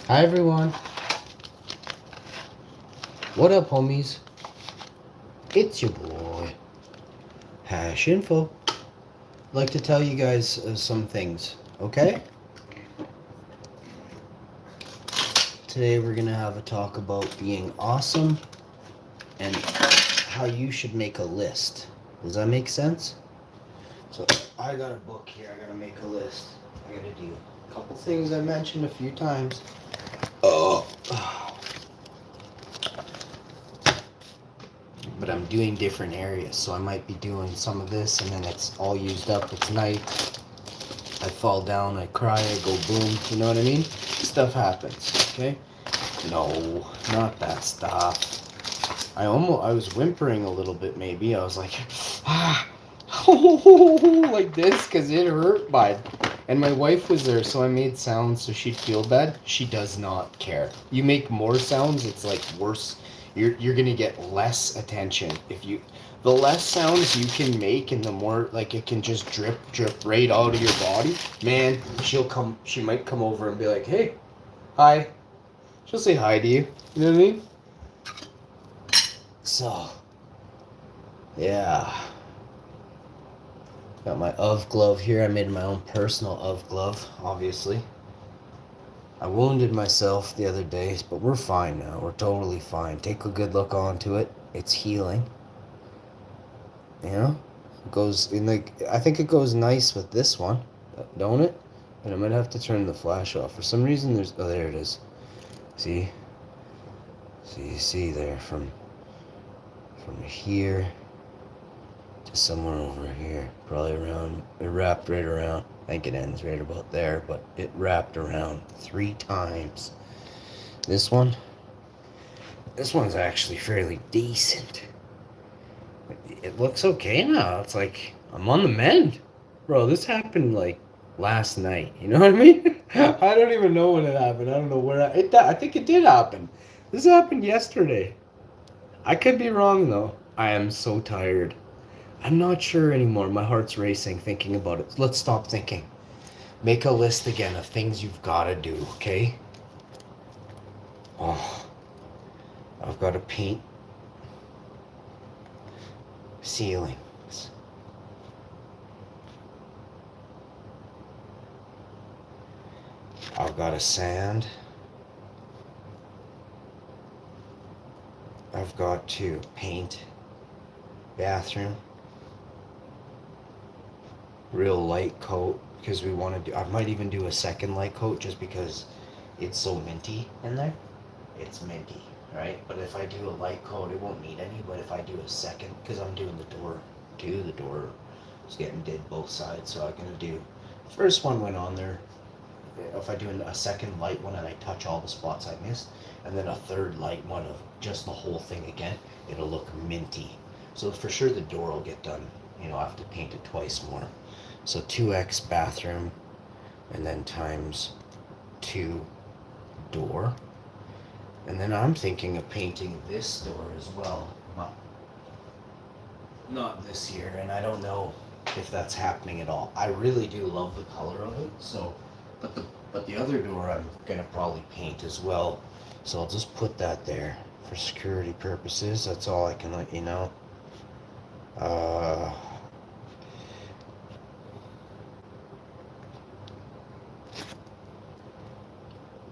Hi everyone. What up, homies? It's your boy, Info. I'd like to tell you guys some things, okay? Today we're gonna have a talk about being awesome and how you should make a list. Does that make sense? So I got a book here. I gotta make a list. I gotta do a couple things I mentioned a few times. Oh. But I'm doing different areas, so I might be doing some of this and then it's all used up. It's night. I fall down, I cry, I go boom. You know what I mean? Stuff happens, okay? No, not that stuff. I was whimpering a little bit maybe. I was like, like this, because it hurt bad. And my wife was there, so I made sounds so she'd feel bad. She does not care. You make more sounds, it's like worse. You're gonna get less attention if you. The less sounds you can make, and the more like it can just drip right out of your body. Man, She might come over and be like, "Hey, hi." She'll say hi to you. You know what I mean? So, yeah. Got my UV glove here. I made my own personal UV glove, obviously. I wounded myself the other day, but we're fine now. We're totally fine. Take a good look onto it. It's healing. You know? It goes in I think it goes nice with this one, don't it? And I might have to turn the flash off. For some reason there it is. See? See there from here to somewhere over here. Probably around, it wrapped right around. I think it ends right about there, but it wrapped around 3 times. This one's actually fairly decent. It looks okay now. It's like I'm on the mend. Bro, this happened like last night. You know what I mean? I don't even know when it happened. I don't know where I think it did happen. This happened yesterday. I could be wrong though. I am so tired. I'm not sure anymore. My heart's racing thinking about it. Let's stop thinking. Make a list again of things you've got to do, okay? Oh, I've got to paint ceilings. I've got to sand. I've got to paint bathroom. Real light coat because we want to do. I might even do a second light coat just because it's so minty in there. It's minty, right? But if I do a light coat, it won't need any. But if I do a second, because I'm doing the door, it's getting did both sides. So I'm gonna do. First one went on there. If I do a second light one and I touch all the spots I missed, and then a third light one of just the whole thing again, it'll look minty. So for sure the door will get done. You know, I have to paint it twice more. So 2x bathroom, and then times 2 door. And then I'm thinking of painting this door as well. Well, not this year, and I don't know if that's happening at all. I really do love the color of it, so but the other door I'm gonna probably paint as well. So I'll just put that there for security purposes. That's all I can let you know.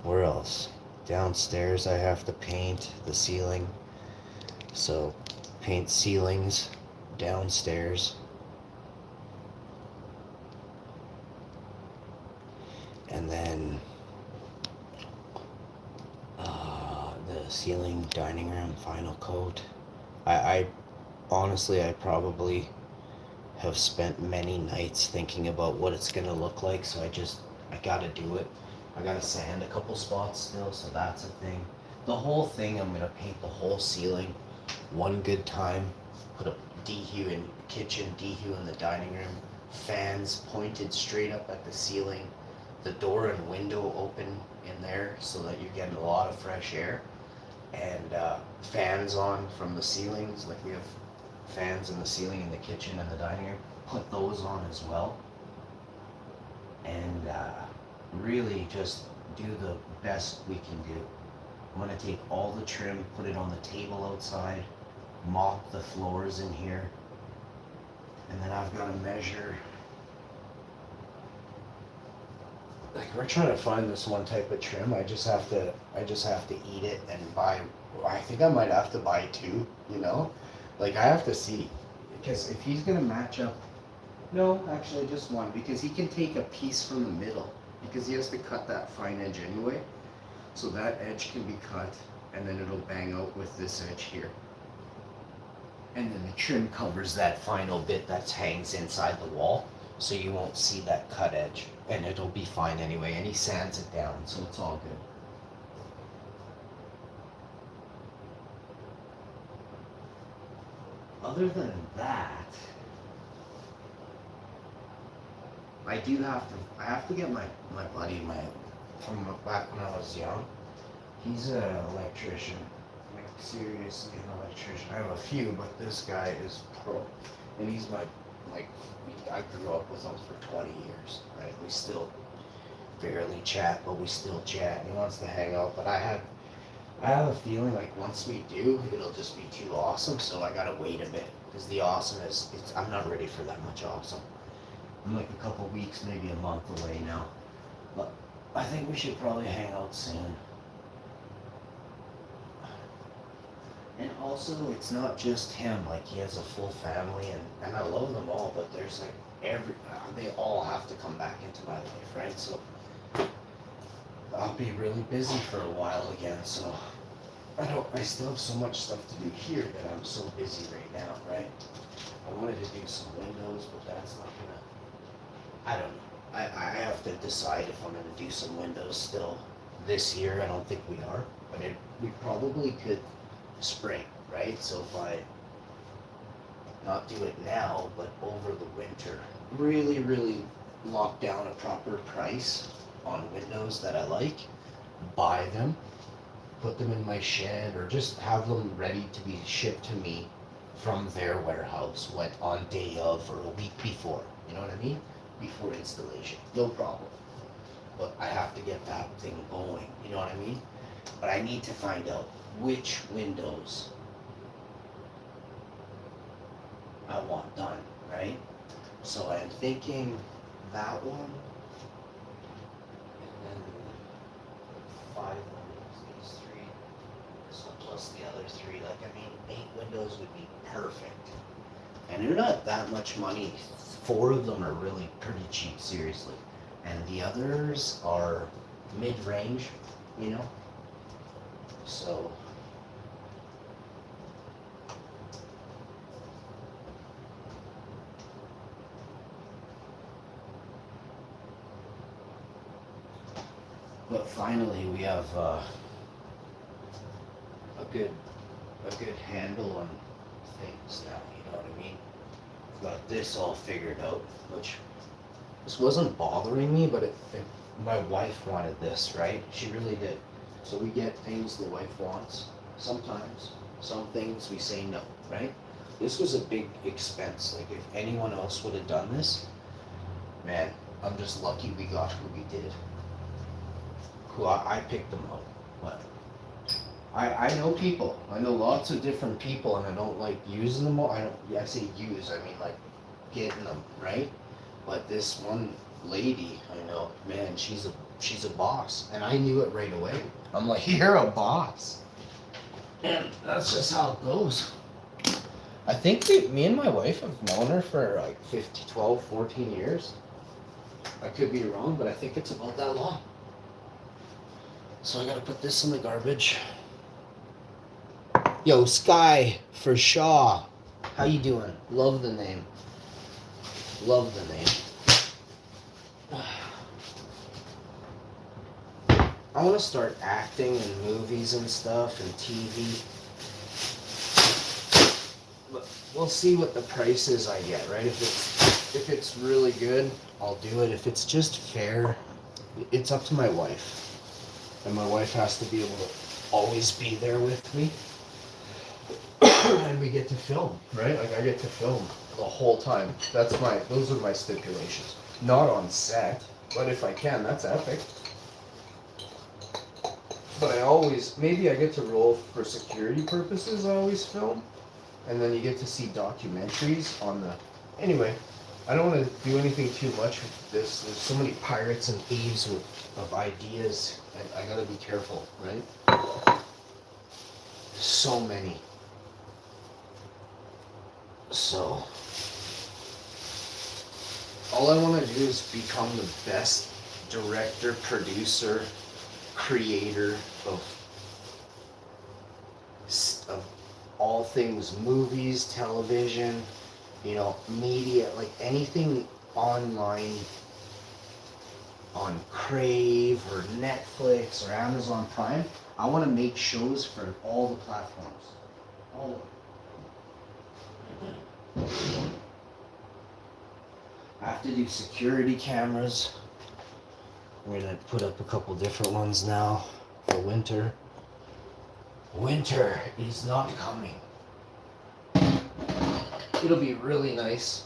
Where else? Downstairs I have to paint the ceiling. So paint ceilings downstairs. And then the ceiling dining room final coat. I honestly, I probably have spent many nights thinking about what it's gonna look like, so I gotta do it. I gotta sand a couple spots still, so that's a thing. The whole thing, I'm gonna paint the whole ceiling one good time. Put a D-hue in the kitchen, D-hue in the dining room, fans pointed straight up at the ceiling, the door and window open in there so that you're getting a lot of fresh air, and fans on from the ceilings. Like we have fans in the ceiling in the kitchen and the dining room. Put those on as well. And really just do the best we can do. I'm gonna take all the trim, put it on the table outside, mop the floors in here, and then I've got to measure. Like we're trying to find this one type of trim. I just have to eat it and buy. I think I might have to buy two. You know, like I have to see because if he's gonna match up. No, actually just one because he can take a piece from the middle because he has to cut that fine edge anyway. So that edge can be cut and then it'll bang out with this edge here. And then the trim covers that final bit that hangs inside the wall. So you won't see that cut edge. And it'll be fine anyway. And he sands it down, so it's all good. Other than that, I have to get my buddy, from back when I was young. He's an electrician, like seriously an electrician. I have a few, but this guy is pro. And he's I grew up with him for 20 years, right? We still barely chat, but we still chat. He wants to hang out, but I have a feeling like once we do, it'll just be too awesome, so I gotta wait a bit. Because the awesome I'm not ready for that much awesome. I'm like a couple weeks, maybe a month away now. But I think we should probably hang out soon. And also, it's not just him. Like, he has a full family, and I love them all, but there's like they all have to come back into my life, right? So I'll be really busy for a while again, so I still have so much stuff to do here that I'm so busy right now, right? I wanted to do some windows, but that's not gonna, I don't know. I have to decide if I'm gonna do some windows still this year. I don't think we are, but we probably could spring, right? So if I not do it now, but over the winter, really, really lock down a proper price on windows that I like, buy them, put them in my shed, or just have them ready to be shipped to me from their warehouse on day of or a week before. You know what I mean? Before installation. No problem. But I have to get that thing going. You know what I mean? But I need to find out which windows I want done, right? So I'm thinking that one, and then 5 windows, these 3, this one plus the other 3. Like, I mean, 8 windows would be perfect. And they're not that much money. 4 of them are really pretty cheap, seriously. And the others are mid-range, you know? So but finally we have a good handle on things now, you know what I mean? Got this all figured out, which this wasn't bothering me, but my wife wanted this, right? She really did. So we get things the wife wants sometimes. Some things we say no, right? This was a big expense. Like, if anyone else would have done this, man, I'm just lucky we got who we did. Who I picked them up. But I know people. I know lots of different people, and I don't like using them all. I say use, I mean like getting them, right? But this one lady I know, man, she's a boss, and I knew it right away. I'm like, you're a boss, and that's just how it goes. I think me and my wife have known her for like 12, 14 years. I could be wrong, but I think it's about that long. So I gotta put this in the garbage. Yo, Sky for Shaw. How you doing? Love the name. Love the name. I want to start acting in movies and stuff and TV. But we'll see what the prices I get, right? If it's really good, I'll do it. If it's just fair, it's up to my wife. And my wife has to be able to always be there with me. And we get to film, right? Like, I get to film the whole time. Those are my stipulations. Not on set, but if I can, that's epic. But I always, maybe I get to roll for security purposes, I always film. And then you get to see documentaries on the... Anyway, I don't want to do anything too much with this. There's so many pirates and thieves of ideas. I gotta be careful, right? So many. So, all I want to do is become the best director, producer, creator of all things movies, television, media, like anything online on Crave or Netflix or Amazon Prime. I want to make shows for all the platforms. All of them. I have to do security cameras. We're gonna put up a couple different ones now for winter. Winter is not coming. It'll be really nice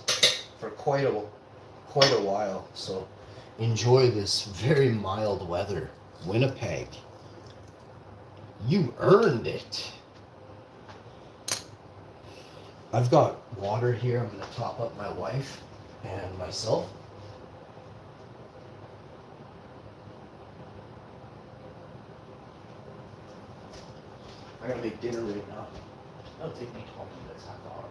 for quite a while. So enjoy this very mild weather. Winnipeg. You earned it. I've got water here. I'm gonna top up my wife and myself. I gotta make dinner right now. That'll take me 20 minutes, half an hour.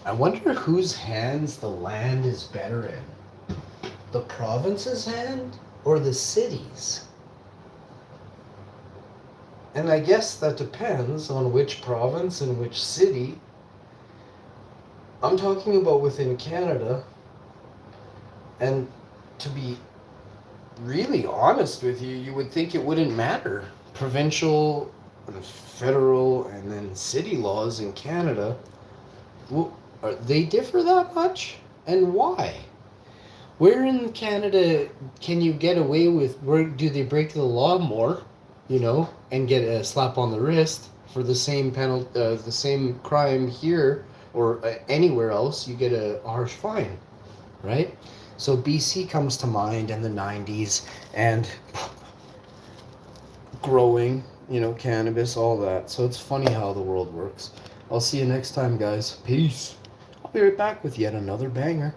I wonder whose hands the land is better in. The province's hand or the city's? And I guess that depends on which province and which city. I'm talking about within Canada. And to be really honest with you, you would think it wouldn't matter. Provincial, and federal, and then city laws in Canada, well, they differ that much? And why? Where in Canada can you get away with, where do they break the law more, and get a slap on the wrist for the same penalty, the same crime here or anywhere else, you get a harsh fine, right? So BC comes to mind in the 90s and growing, cannabis, all that. So it's funny how the world works. I'll see you next time, guys. Peace. I'll be right back with yet another banger.